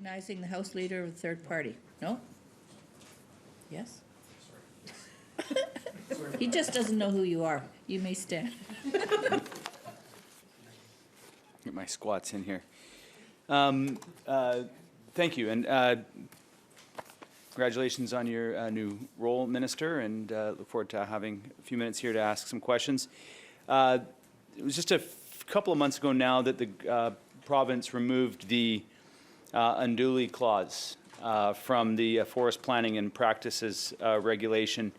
Recognizing the House Leader of the third party. No? Yes? He just doesn't know who you are. You may stand. Get my squats in here. Thank you, and congratulations on your new role, Minister, and look forward to having a few minutes here to ask some questions. It was just a couple of months ago now that the province removed the unduly clause from the forest planning and practices regulation.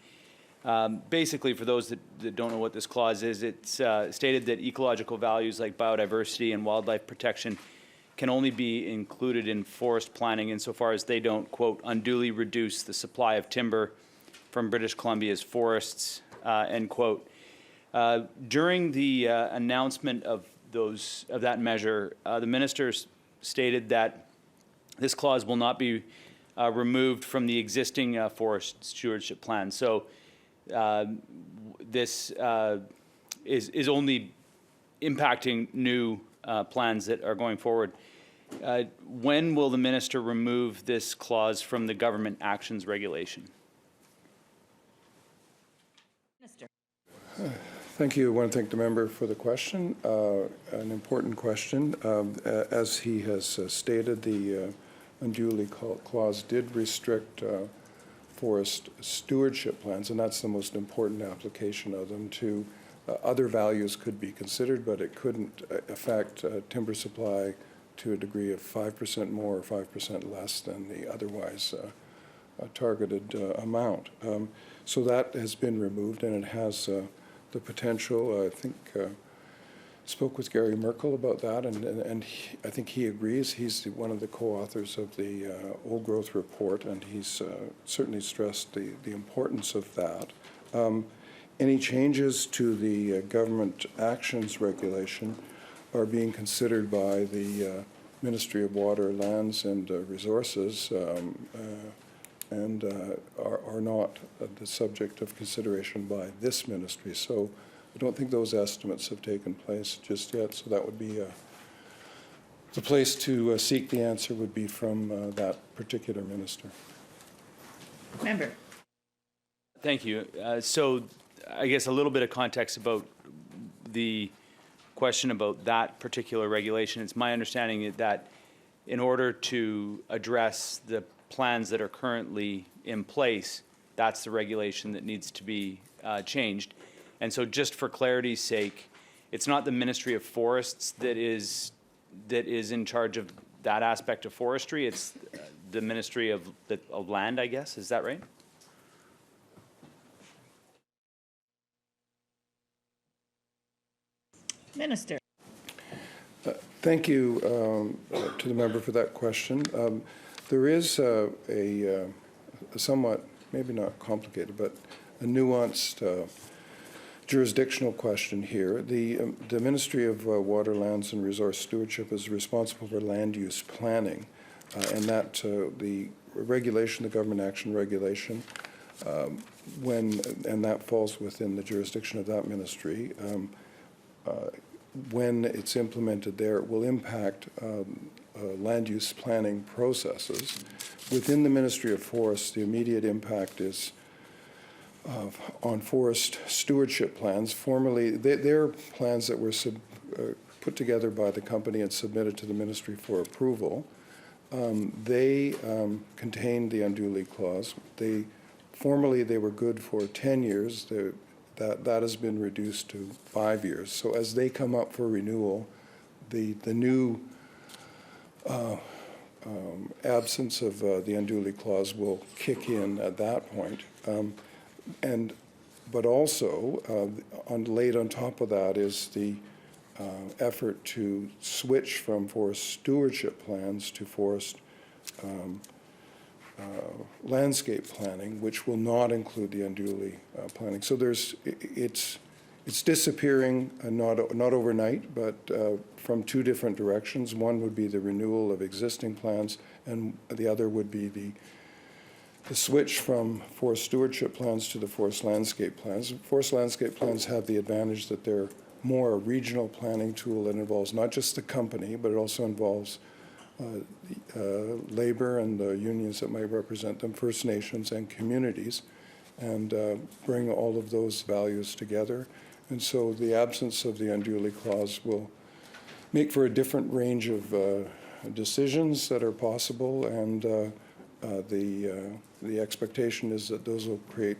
Basically, for those that don't know what this clause is, it's stated that ecological values like biodiversity and wildlife protection can only be included in forest planning insofar as they don't, quote, unduly reduce the supply of timber from British Columbia's forests, end quote. During the announcement of that measure, the minister stated that this clause will not be removed from the existing forest stewardship plan. So this is only impacting new plans that are going forward. When will the minister remove this clause from the government actions regulation? Minister. Thank you. I want to thank the member for the question, an important question. As he has stated, the unduly clause did restrict forest stewardship plans, and that's the most important application of them to other values could be considered, but it couldn't affect timber supply to a degree of 5% more or 5% less than the otherwise targeted amount. So that has been removed, and it has the potential. I think spoke with Gary Merkel about that, and I think he agrees. He's one of the co-authors of the Old Growth Report, and he's certainly stressed the importance of that. Any changes to the government actions regulation are being considered by the Ministry of Water, Lands and Resources, and are not the subject of consideration by this ministry. So I don't think those estimates have taken place just yet, so that would be the place to seek the answer would be from that particular minister. Member. Thank you. So I guess a little bit of context about the question about that particular regulation. It's my understanding that in order to address the plans that are currently in place, that's the regulation that needs to be changed. And so just for clarity's sake, it's not the Ministry of Forests that is in charge of that aspect of forestry. It's the Ministry of Land, I guess. Is that right? Minister. Thank you to the member for that question. There is a somewhat, maybe not complicated, but a nuanced jurisdictional question here. The Ministry of Water, Lands and Resource Stewardship is responsible for land use planning, and that the regulation, the government action regulation, and that falls within the jurisdiction of that ministry. When it's implemented there, it will impact land use planning processes. Within the Ministry of Forests, the immediate impact is on forest stewardship plans. Formerly, they're plans that were put together by the company and submitted to the ministry for approval. They contained the unduly clause. Formerly, they were good for 10 years. That has been reduced to 5 years. So as they come up for renewal, the new absence of the unduly clause will kick in at that point. But also, laid on top of that is the effort to switch from forest stewardship plans to forest landscape planning, which will not include the unduly planning. So it's disappearing, not overnight, but from two different directions. One would be the renewal of existing plans, and the other would be the switch from forest stewardship plans to the forest landscape plans. Forest landscape plans have the advantage that they're more a regional planning tool that involves not just the company, but it also involves labor and the unions that might represent them, First Nations and communities, and bring all of those values together. And so the absence of the unduly clause will make for a different range of decisions that are possible, and the expectation is that those will create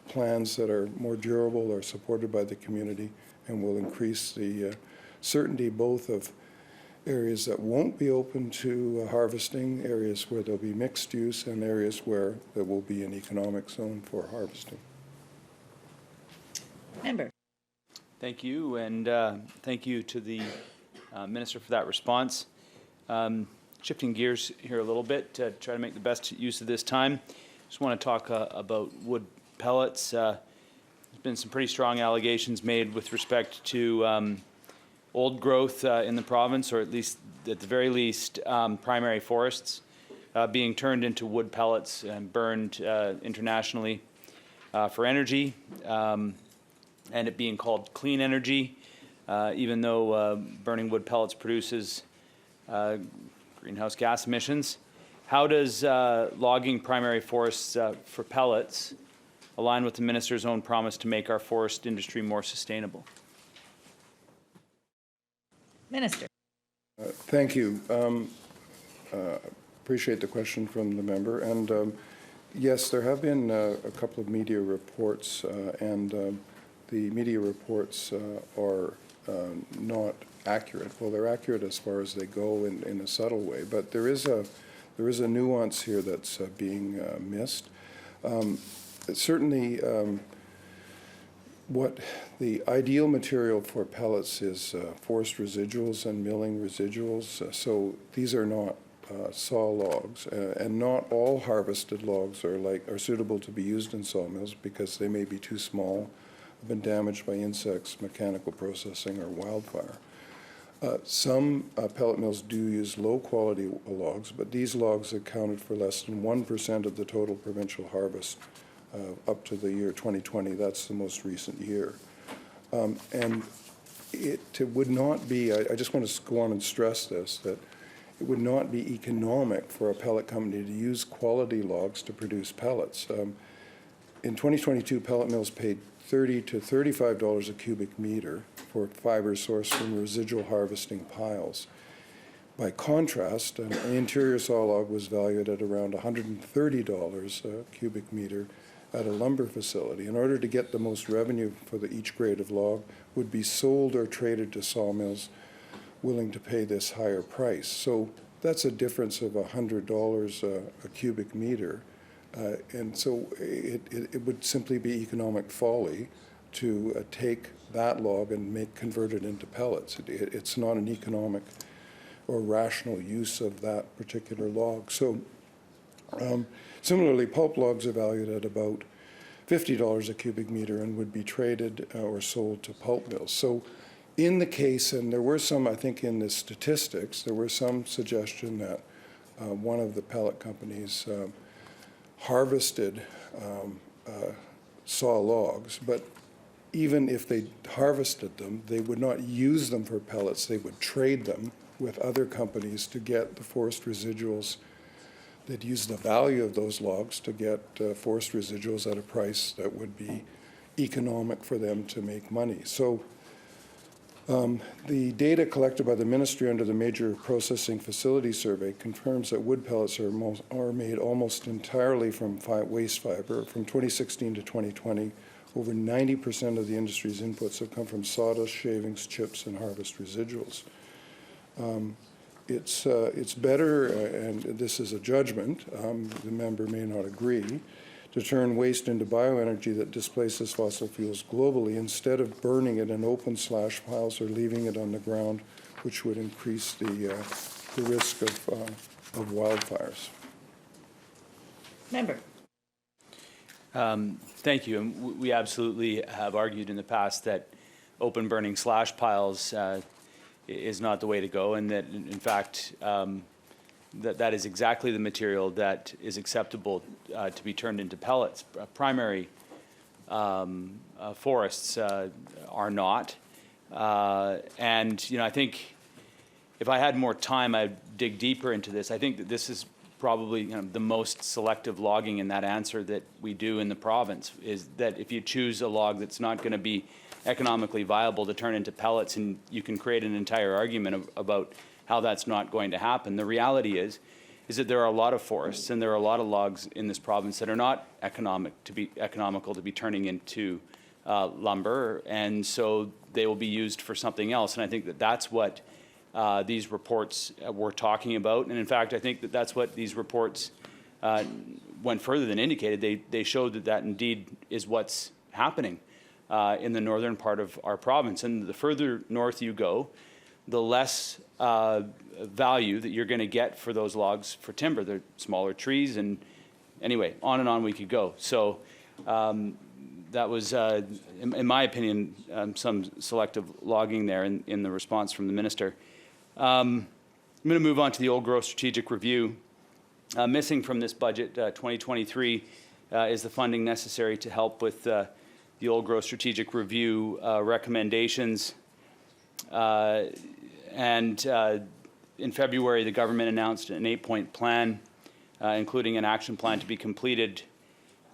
plans that are more durable, are supported by the community, and will increase the certainty both of areas that won't be open to harvesting, areas where there'll be mixed use, and areas where there will be an economic zone for harvesting. Member. Thank you, and thank you to the Minister for that response. Shifting gears here a little bit to try to make the best use of this time. Just want to talk about wood pellets. There's been some pretty strong allegations made with respect to old growth in the province, or at least, at the very least, primary forests being turned into wood pellets and burned internationally for energy, and it being called clean energy, even though burning wood pellets produces greenhouse gas emissions. How does logging primary forests for pellets align with the Minister's own promise to make our forest industry more sustainable? Minister. Thank you. Appreciate the question from the member. And yes, there have been a couple of media reports, and the media reports are not accurate. Well, they're accurate as far as they go in a subtle way, but there is a nuance here that's being missed. Certainly, what the ideal material for pellets is forest residuals and milling residuals. So these are not saw logs, and not all harvested logs are suitable to be used in sawmills because they may be too small, have been damaged by insects, mechanical processing, or wildfire. Some pellet mills do use low-quality logs, but these logs accounted for less than 1% of the total provincial harvest up to the year 2020. That's the most recent year. And it would not be, I just want to go on and stress this, that it would not be economic for a pellet company to use quality logs to produce pellets. In 2022, pellet mills paid $30 to $35 a cubic meter for fiber sourced from residual harvesting piles. By contrast, an interior saw log was valued at around $130 a cubic meter at a lumber facility. In order to get the most revenue for each grade of log, would be sold or traded to sawmills willing to pay this higher price. So that's a difference of $100 a cubic meter. And so it would simply be economic folly to take that log and convert it into pellets. It's not an economic or rational use of that particular log. So similarly, pulp logs are valued at about $50 a cubic meter and would be traded or sold to pulp mills. So in the case, and there were some, I think in the statistics, there were some suggestion that one of the pellet companies harvested saw logs, but even if they harvested them, they would not use them for pellets. They would trade them with other companies to get the forest residuals. They'd use the value of those logs to get forest residuals at a price that would be economic for them to make money. So the data collected by the ministry under the Major Processing Facility Survey confirms that wood pellets are made almost entirely from waste fiber. From 2016 to 2020, over 90% of the industry's inputs have come from sawdust, shavings, chips, and harvest residuals. It's better, and this is a judgment, the member may not agree, to turn waste into bioenergy that displaces fossil fuels globally instead of burning it in open slash piles or leaving it on the ground, which would increase the risk of wildfires. Member. Thank you. And we absolutely have argued in the past that open burning slash piles is not the way to go, and that in fact that is exactly the material that is acceptable to be turned into pellets. Primary forests are not, and I think if I had more time, I'd dig deeper into this. I think that this is probably the most selective logging in that answer that we do in the province, is that if you choose a log that's not going to be economically viable to turn into pellets, and you can create an entire argument about how that's not going to happen. The reality is that there are a lot of forests and there are a lot of logs in this province that are not economical to be turning into lumber, and so they will be used for something else. And I think that that's what these reports were talking about. And in fact, I think that that's what these reports went further than indicated. They showed that that indeed is what's happening in the northern part of our province. And the further north you go, the less value that you're going to get for those logs for timber. They're smaller trees, and anyway, on we could go. So that was, in my opinion, some selective logging there in the response from the minister. I'm going to move on to the old growth strategic review. Missing from this budget 2023 is the funding necessary to help with the old growth strategic review recommendations. And in February, the government announced an 8-point plan, including an action plan to be completed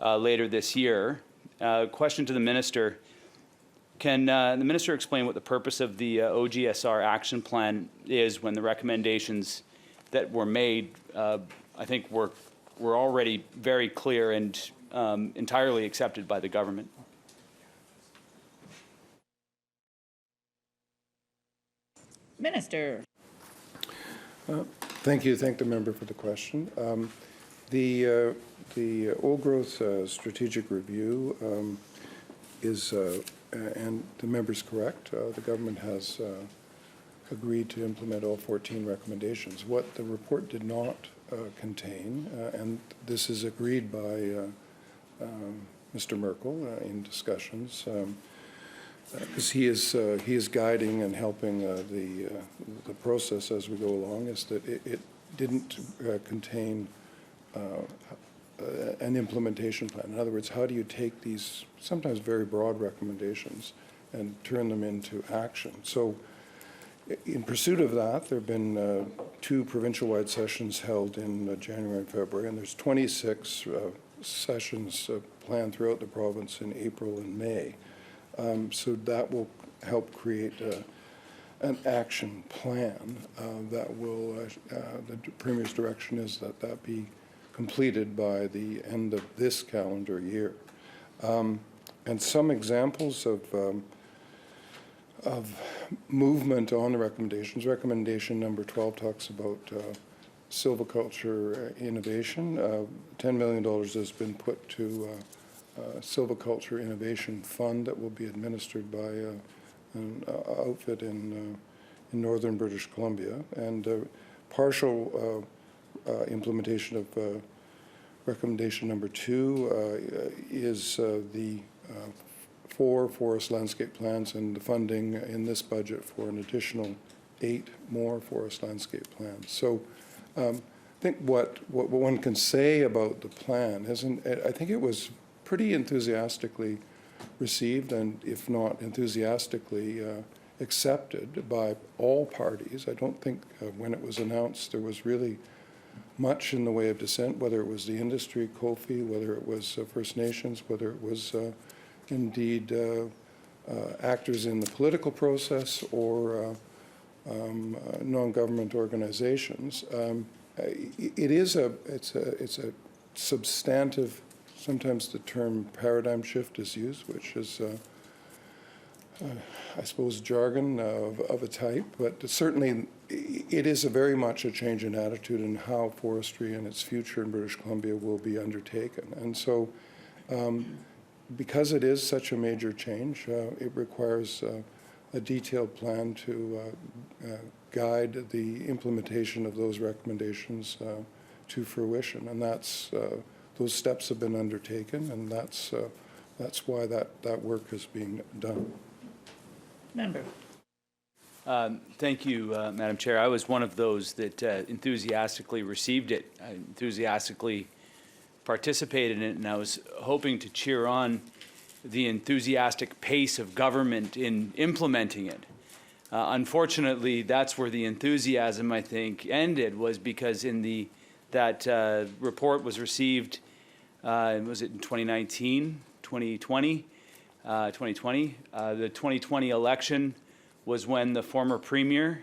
later this year. Question to the minister: can the minister explain what the purpose of the OGSR action plan is, when the recommendations that were made, I think, were already very clear and entirely accepted by the government? Minister. Thank you. Thank the member for the question. The old growth strategic review is, and the member's correct, the government has agreed to implement all 14 recommendations. What the report did not contain, and this is agreed by Mr. Merkel in discussions, because he is guiding and helping the process as we go along, is that it didn't contain an implementation plan. In other words, how do you take these sometimes very broad recommendations and turn them into action? So in pursuit of that, there have been 2 provincial-wide sessions held in January and February, and there's 26 sessions planned throughout the province in April and May. So that will help create an action plan that will, the Premier's direction is that that be completed by the end of this calendar year. And some examples of movement on the recommendations. Recommendation number 12 talks about silviculture innovation. $10 million has been put to silviculture innovation fund that will be administered by an outfit in northern British Columbia, and partial implementation of recommendation number 2 is the 4 forest landscape plans, and the funding in this budget for an additional 8 more forest landscape plans. So I think what one can say about the plan isn't, I think it was pretty enthusiastically received, and if not enthusiastically accepted by all parties. I don't think when it was announced there was really much in the way of dissent, whether it was the industry, COFI, whether it was First Nations, whether it was indeed actors in the political process or non-government organizations. It's a substantive. Sometimes the term paradigm shift is used, which is, I suppose, jargon of a type, but certainly it is very much a change in attitude in how forestry and its future in British Columbia will be undertaken. And so because it is such a major change, it requires a detailed plan to guide the implementation of those recommendations to fruition. And that's those steps have been undertaken, and that's why that work is being done. Member. Thank you, Madam Chair. I was one of those that enthusiastically received it, enthusiastically participated in it, and I was hoping to cheer on the enthusiastic pace of government in implementing it. Unfortunately, that's where the enthusiasm, I think, ended, was because that report was received, was it in 2019, 2020? 2020. The 2020 election was when the former premier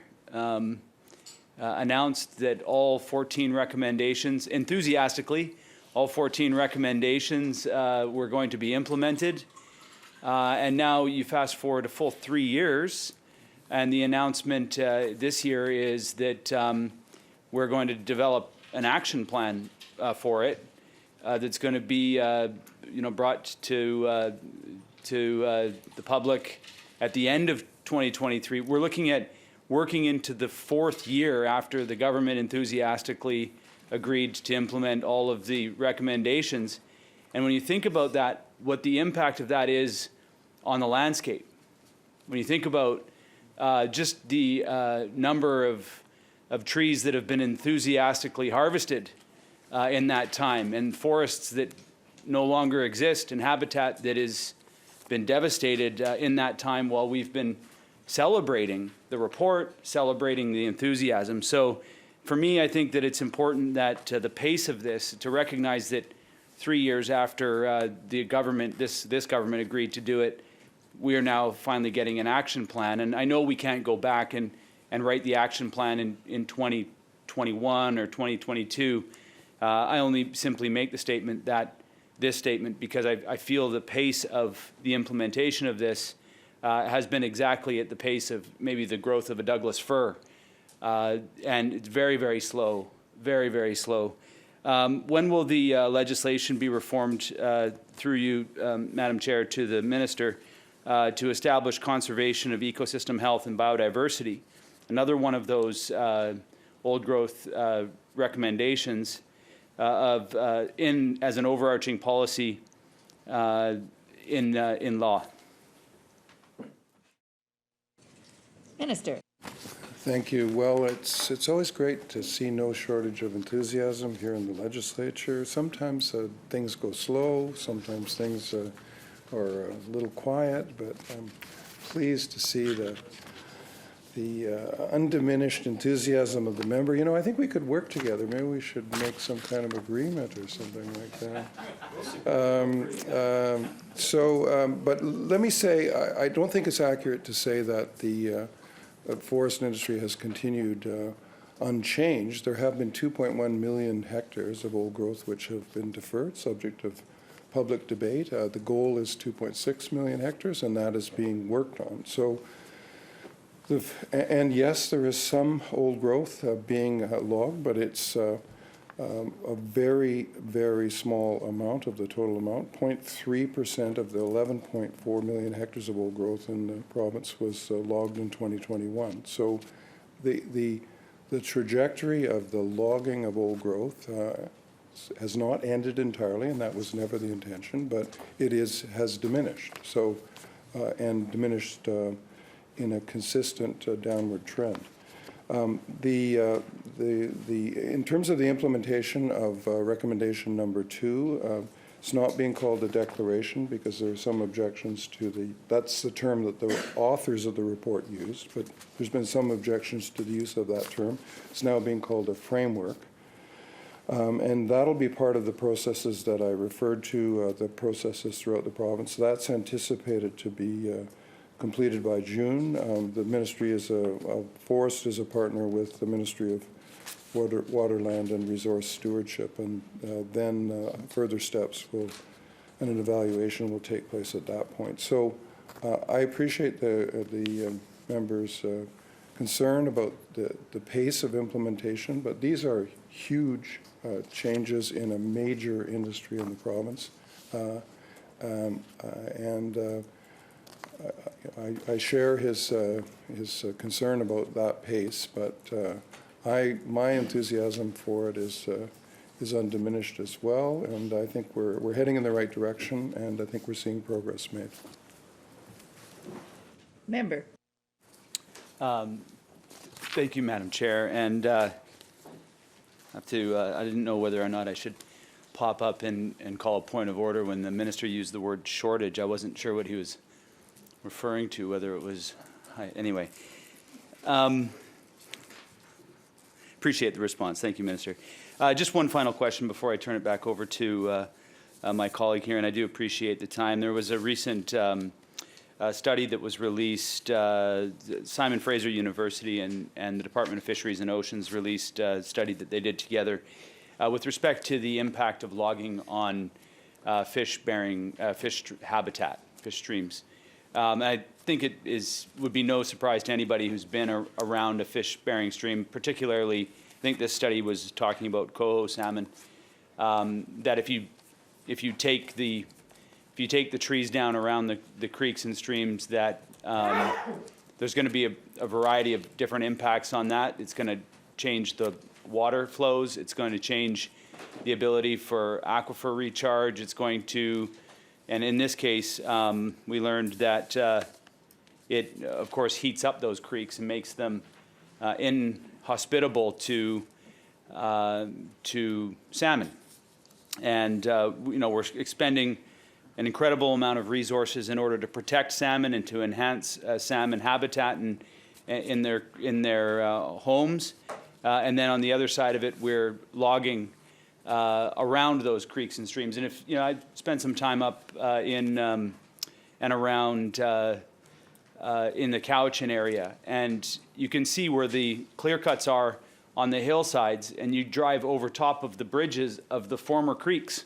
announced that all 14 recommendations, enthusiastically, all 14 recommendations were going to be implemented. And now you fast forward a full 3 years, and the announcement this year is that we're going to develop an action plan for it that's going to be brought to the public at the end of 2023. We're looking at working into the 4th year after the government enthusiastically agreed to implement all of the recommendations. And when you think about that, what the impact of that is on the landscape, when you think about just the number of trees that have been enthusiastically harvested in that time, and forests that no longer exist, and habitat that has been devastated in that time while we've been celebrating the report, celebrating the enthusiasm. So for me, I think that it's important that the pace of this, to recognize that 3 years after the government, this government agreed to do it, we are now finally getting an action plan. And I know we can't go back and write the action plan in 2021 or 2022. I only simply make the statement this statement because I feel the pace of the implementation of this has been exactly at the pace of maybe the growth of a Douglas fir. And it's very, very slow, very, very slow. When will the legislation be reformed through you, Madam Chair, to the Minister to establish conservation of ecosystem health and biodiversity? Another one of those old growth recommendations as an overarching policy in law. Minister. Thank you. Well, it's always great to see no shortage of enthusiasm here in the legislature. Sometimes things go slow, sometimes things are a little quiet, but I'm pleased to see the undiminished enthusiasm of the member. You know, I think we could work together. Maybe we should make some kind of agreement or something like that. But let me say, I don't think it's accurate to say that the forest industry has continued unchanged. There have been 2.1 million hectares of old growth which have been deferred, subject of public debate. The goal is 2.6 million hectares, and that is being worked on. So, and yes, there is some old growth being logged, but it's a very, very small amount of the total amount. 0.3% of the 11.4 million hectares of old growth in the province was logged in 2021. So the trajectory of the logging of old growth has not ended entirely, and that was never the intention, but it has diminished. So and diminished in a consistent downward trend. In terms of the implementation of recommendation number 2, it's not being called a declaration because there are some objections to that's the term that the authors of the report used, but there's been some objections to the use of that term. It's now being called a framework. And that'll be part of the processes that I referred to, the processes throughout the province. That's anticipated to be completed by June. The ministry Forest is a partner with the Ministry of Waterland and Resource Stewardship, and then further steps and an evaluation will take place at that point. So I appreciate the members' concern about the pace of implementation, but these are huge changes in a major industry in the province. I share his concern about that pace, but my enthusiasm for it is undiminished as well, and I think we're heading in the right direction, and I think we're seeing progress made. Member. Thank you, Madam Chair, and I didn't know whether or not I should pop up and call a point of order when the minister used the word shortage. I wasn't sure what he was referring to, whether it was, anyway. Appreciate the response. Thank you, Minister. Just one final question before I turn it back over to my colleague here, and I do appreciate the time. There was a recent study that was released, Simon Fraser University and the Department of Fisheries and Oceans released a study that they did together with respect to the impact of logging on fish-bearing fish habitat, fish streams. I think it would be no surprise to anybody who's been around a fish-bearing stream, particularly, I think this study was talking about coho salmon, that if you take the trees down around the creeks and streams, that there's going to be a variety of different impacts on that. It's going to change the water flows. It's going to change the ability for aquifer recharge. It's going to, and in this case, we learned that it, of course, heats up those creeks and makes them inhospitable to salmon. And we're expending an incredible amount of resources in order to protect salmon and to enhance salmon habitat in their homes. And then on the other side of it, we're logging around those creeks and streams. And if I spent some time up in and around in the Cowichan area, and you can see where the clear cuts are on the hillsides, and you drive over top of the bridges of the former creeks.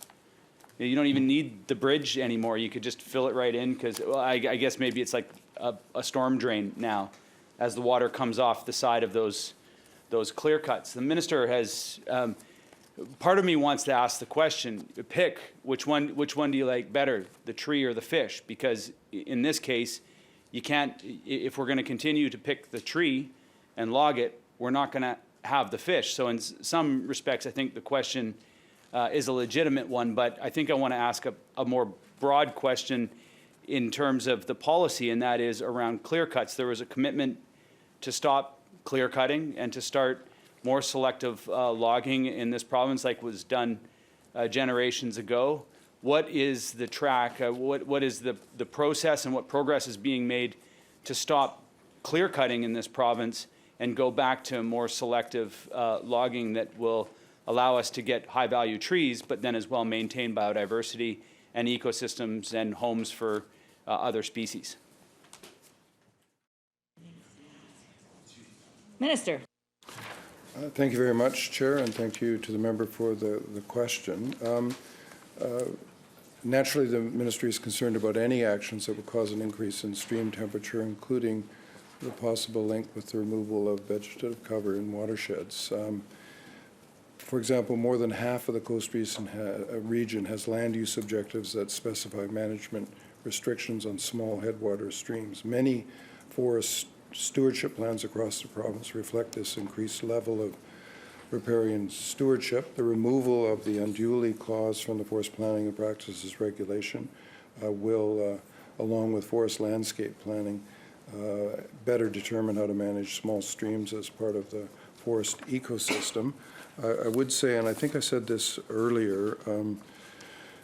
You don't even need the bridge anymore. You could just fill it right in because, well, I guess maybe it's like a storm drain now as the water comes off the side of those clear cuts. The minister has, part of me wants to ask the question, pick which one do you like better, the tree or the fish? Because in this case, you can't, if we're going to continue to pick the tree and log it, we're not going to have the fish. So in some respects, I think the question is a legitimate one, but I think I want to ask a more broad question in terms of the policy, and that is around clear cuts. There was a commitment to stop clear cutting and to start more selective logging in this province like was done generations ago. What is the track, what is the process and what progress is being made to stop clear cutting in this province and go back to more selective logging that will allow us to get high value trees, but then as well maintain biodiversity and ecosystems and homes for other species? Minister. Thank you very much, Chair, and thank you to the member for the question. Naturally, the ministry is concerned about any actions that would cause an increase in stream temperature, including the possible link with the removal of vegetative cover in watersheds. For example, more than half of the Coast region has land use objectives that specify management restrictions on small headwater streams. Many forest stewardship plans across the province reflect this increased level of riparian stewardship. The removal of the unduly clause from the Forest Planning and Practices Regulation will, along with forest landscape planning, better determine how to manage small streams as part of the forest ecosystem. I would say, and I think I said this earlier,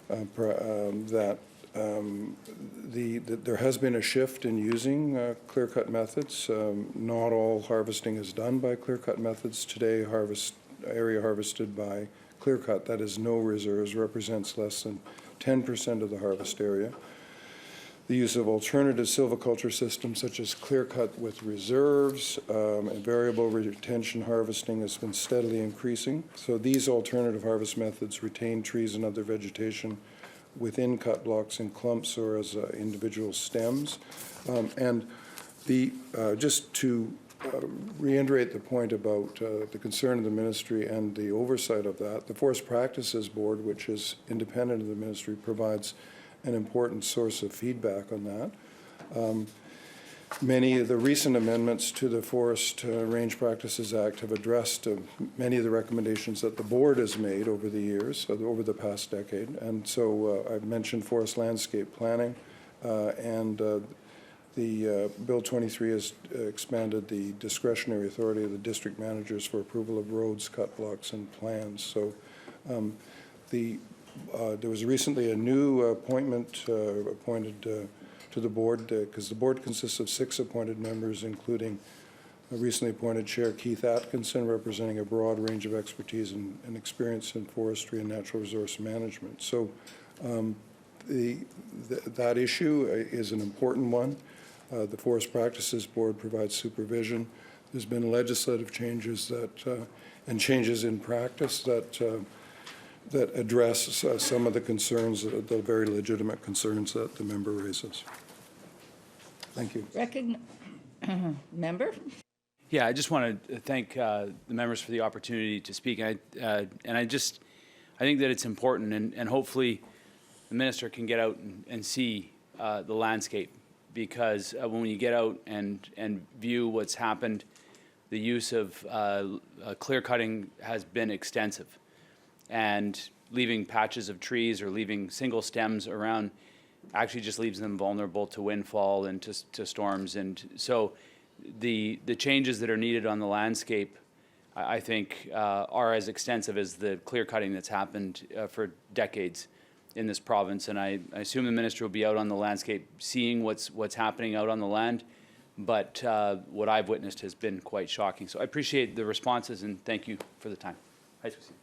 that there has been a shift in using clear-cut methods. Not all harvesting is done by clear-cut methods today. Area harvested by clear-cut, that is no reserves, represents less than 10% of the harvest area. The use of alternative silviculture systems such as clear-cut with reserves and variable retention harvesting has been steadily increasing. So these alternative harvest methods retain trees and other vegetation within cut blocks in clumps or as individual stems. Just to reiterate the point about the concern of the ministry and the oversight of that, the Forest Practices Board, which is independent of the ministry, provides an important source of feedback on that. Many of the recent amendments to the Forest Range Practices Act have addressed many of the recommendations that the board has made over the years, over the past decade. And so I've mentioned forest landscape planning, and the Bill 23 has expanded the discretionary authority of the district managers for approval of roads, cut blocks, and plans. So there was recently a new appointment appointed to the board, because the board consists of 6 appointed members, including recently appointed Chair Keith Atkinson, representing a broad range of expertise and experience in forestry and natural resource management. So that issue is an important one. The Forest Practices Board provides supervision. There's been legislative changes that, and changes in practice that address some of the concerns, the very legitimate concerns that the member raises. Thank you. Member? Yeah, I just want to thank the members for the opportunity to speak. I think that it's important, and hopefully the minister can get out and see the landscape, because when you get out and view what's happened, the use of clear cutting has been extensive, and leaving patches of trees or leaving single stems around actually just leaves them vulnerable to windfall and to storms. And so the changes that are needed on the landscape, I think, are as extensive as the clear cutting that's happened for decades in this province. And I assume the minister will be out on the landscape seeing what's happening out on the land. But what I've witnessed has been quite shocking. So I appreciate the responses, and thank you for the time. Hi, Susie.